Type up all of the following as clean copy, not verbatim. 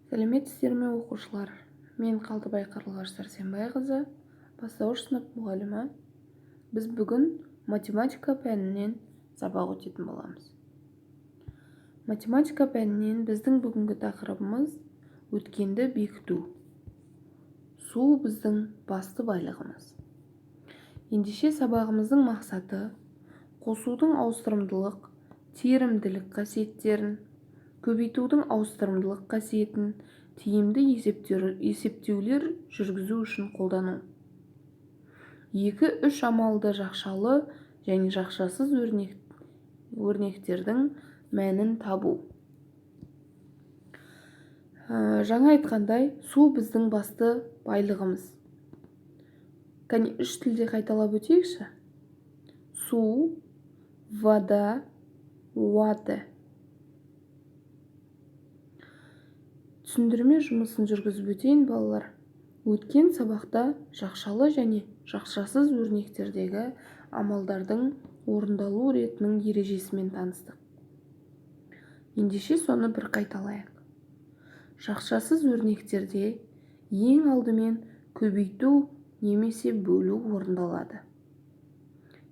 Сәлеметсіздер ме оқушылар? Мен Қалдыбай Қарлығаш Сәрсенбайқызы, бастауыш сынып мұғалімі. Біз бүгін математика пәнінен сабақ өтетін боламыз. Математика пәнінен біздің бүгінгі тақырыбымыз өткенді бекіту. Су біздің басты байлығымыз. Ендеше сабағымыздың мақсаты қосудың ауыстырымдылық, терімділік қасиеттерін, көбейтудің ауыстырымдылық қасиетін тиімді есептеулер жүргізу үшін қолдану. 2-3 амалды жақшалы және жақшасыз өрнектердің мәнін табу. Жаңа айтқандай, су біздің басты байлығымыз. Кәне 3 тілде қайталап өтейікші. Су, вода, water. Түсіндірме жұмысын жүргізіп өтейін балалар. Өткен сабақта жақшалы және жақшасыз өрнектердегі амалдардың орындалу ретінің ережесімен таныстық. Ендеше соны бір қайталайық. Жақшасыз өрнектерде ең алдымен көбейту немесе бөлу орындалады.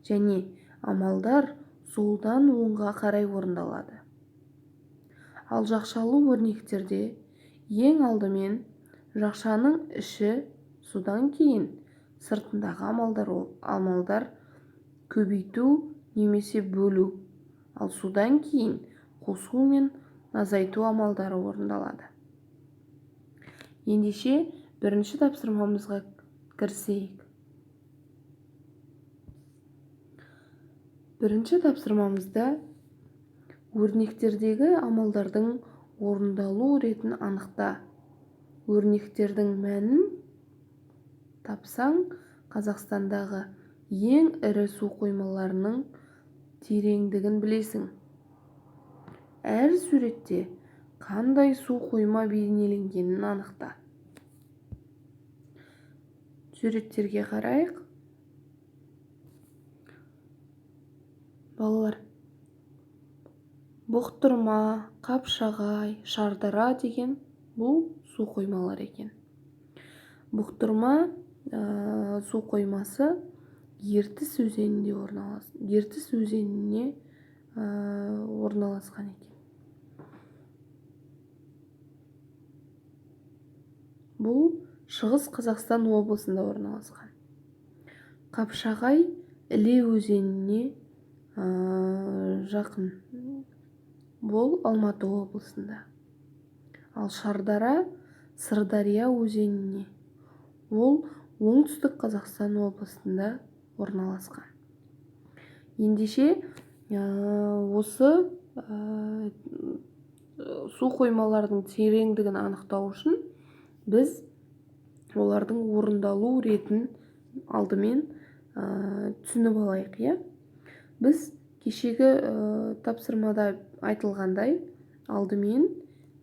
Және амалдар солдан оңға қарай орындалады. Ал жақшалы өрнектерде ең алдымен жақшаның іші, содан кейін сыртындағы амалдар көбейту немесе бөлу, ал содан кейін қосу мен азайту амалдары орындалады. Ендеше бірінші тапсырмамызға кірісейік. Бірінші тапсырмамызда өрнектердегі амалдардың орындалу ретін анықта. Өрнектердің мәнін тапсаң, Қазақстандағы ең ірі су қоймаларының тереңдігін білесің. Әр суретте қандай су қойма бейнеленгенін анықта. Суреттерге қарайық. Балалар, бұқтырма, қапшағай, шардара деген бұл су қоймалар екен. Бұқтырма су қоймасы Ертіс өзеніне орналасқан екен. Бұл Шығыс Қазақстан облысында орналасқан. Қапшағай Іле өзеніне жақын. Бұл Алматы облысында. Ал Шардара Сырдария өзеніне. Ол Оңтүстік Қазақстан облысында орналасқан. Ендеше осы су қоймалардың тереңдігін анықтау үшін біз олардың орындалу ретін алдымен түсініп алайық, иә? Біз кешегі тапсырмада айтылғандай, алдымен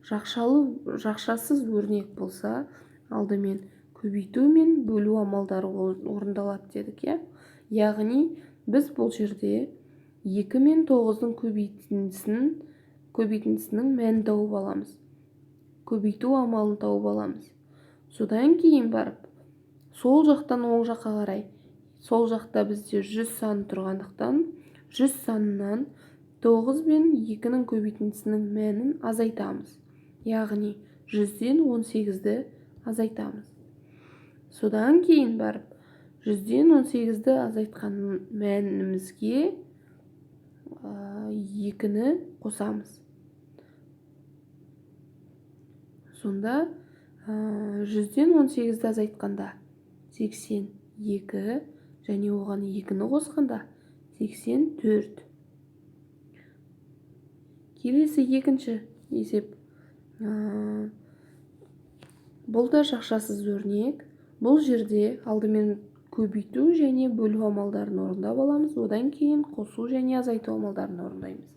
жақшасыз өрнек болса, алдымен көбейту мен бөлу амалдары орындалады дедік, иә? Яғни біз бұл жерде 2 мен 9-ның көбейтіндісінің мәнін тауып аламыз. Көбейту амалын тауып аламыз. Содан кейін барып, сол жақтан оң жаққа қарай, сол жақта бізде 100 саны тұрғандықтан, 100 санынан 9 мен 2-ның көбейтіндісінің мәнін азайтамыз. Яғни 100-ден 18-ді азайтамыз. Содан кейін барып, 100-ден 18-ді азайтқан мәнімізге 2-ні қосамыз. Сонда 100-ден 18-ді азайтқанда 82 және оған 2-ні қосқанда 84. Келесі екінші есеп. Бұл да жақшасыз өрнек. Бұл жерде алдымен көбейту және бөлу амалдарын орындап аламыз, одан кейін қосу және азайту амалдарын орындаймыз.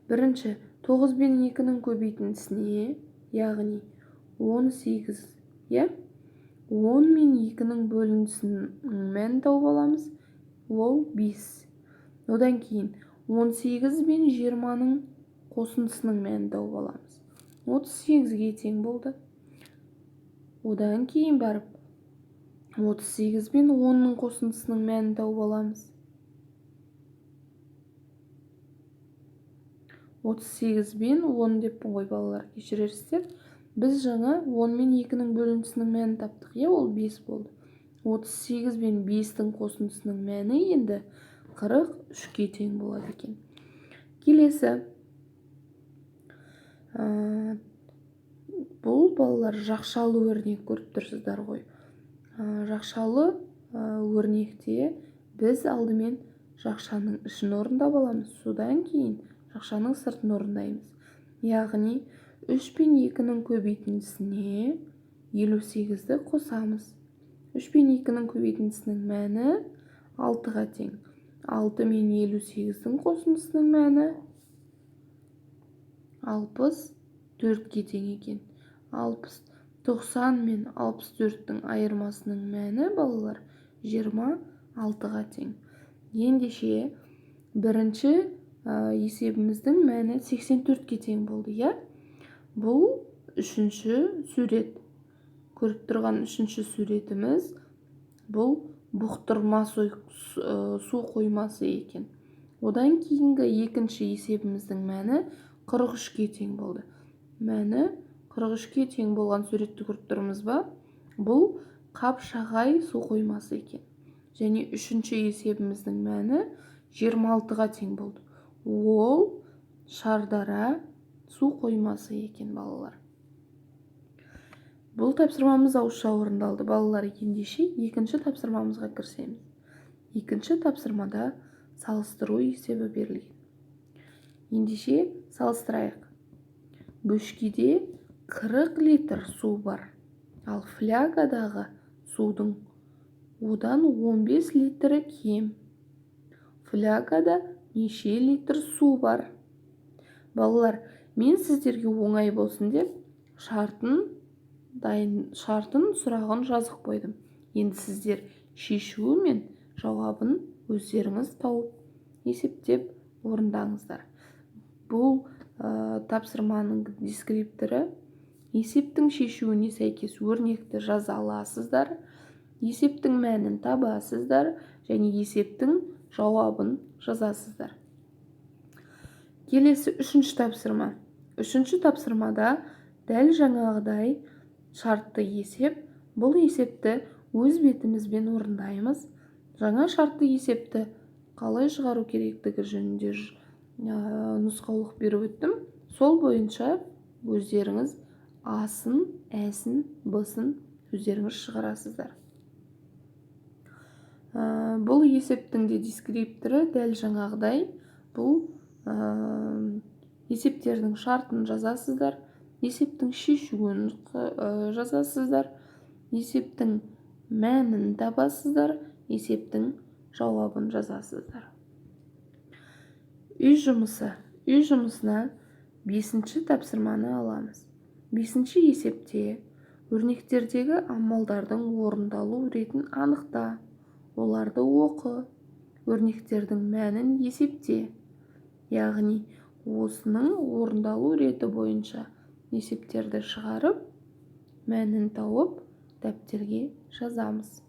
Бірінші, 9 мен 2-ның көбейтіндісіне, яғни 18, 10 мен 2-ның бөліндісінің мәнін тауып аламыз, ол 5. Одан кейін 18 мен 20-ның қосындысының мәнін тауып аламыз. 38-ге тең болды. Одан кейін барып 38 пен 10-ның қосындысының мәнін тауып аламыз. 38 пен 10 деппін ғой балалар, кешірерсіздер. Біз жаңа 10 мен 2-ның бөлінісінің мәнін таптық, ол 5 болды. 38 пен 5-дің қосындысының мәні енді 43-ге тең болады екен. Келесі. Бұл балалар жақшалы өрнек көріп тұрсыздар ғой. Жақшалы өрнекте біз алдымен жақшаның ішін орындап аламыз, содан кейін жақшаның сыртын орындаймыз. Яғни 3 пен 2-ның көбейтіндісіне 58-ді қосамыз. 3 пен 2-ның көбейтіндісінің мәні 6-ға тең. 6 мен 58-дің қосындысының мәні 64-ге тең екен. 90 мен 64-дің айырмасының мәні балалар 26-ға тең. Ендеше бірінші есебіміздің мәні 84-ге тең болды, Бұл үшінші сурет. Көріп тұрған үшінші суретіміз бұл бұқтырма су қоймасы екен. Одан кейінгі екінші есебіміздің мәні 43-ге тең болды. Мәні 43-ге тең болған суретті көріп тұрмыз ба? Бұл Қапшағай су қоймасы екен. Және үшінші есебіміздің мәні 26-ға тең болды. Ол Шардара су қоймасы екен, балалар. Бұл тапсырмамыз ауызша орындалды, балалар. Ендеше екінші тапсырмамызға кірісеміз. Екінші тапсырмада салыстыру есебі берілген. Ендеше салыстырайық. Бөшкеде 40 литр су бар, ал флягадағы судың одан 15 литрі кем. Флягада неше литр су бар? Балалар, мен сіздерге оңай болсын деп шартын сұрағын жазып қойдым. Енді сіздер шешуі мен жауабын өздеріңіз тауып, есептеп орындаңыздар. Бұл тапсырманың дескрипторы. Есептің шешуіне сәйкес өрнекті жаза аласыздар, есептің мәнін табасыздар және есептің жауабын жазасыздар. Келесі үшінші тапсырма. Үшінші тапсырмада дәл жаңағыдай шартты есеп. Бұл есепті өз бетімізбен орындаймыз. Жаңа шартты есепті қалай шығару керектігі жөнінде нұсқаулық беріп өттім. Сол бойынша өздеріңіз асын, әсін, бысын өздеріңіз шығарасыздар. Бұл есептің де дескрипторы дәл жаңағыдай. Бұл есептердің шартын жазасыздар, есептің шешуін жазасыздар, есептің мәнін табасыздар, есептің жауабын жазасыздар. Үй жұмысы. Үй жұмысына 5-ші тапсырманы аламыз. 5-ші есепте өрнектердегі амалдардың орындалу ретін анықта, оларды оқы, өрнектердің мәнін есепте. Яғни осының орындалу реті бойынша есептерді шығарып, мәнін тауып дәптерге жазамыз.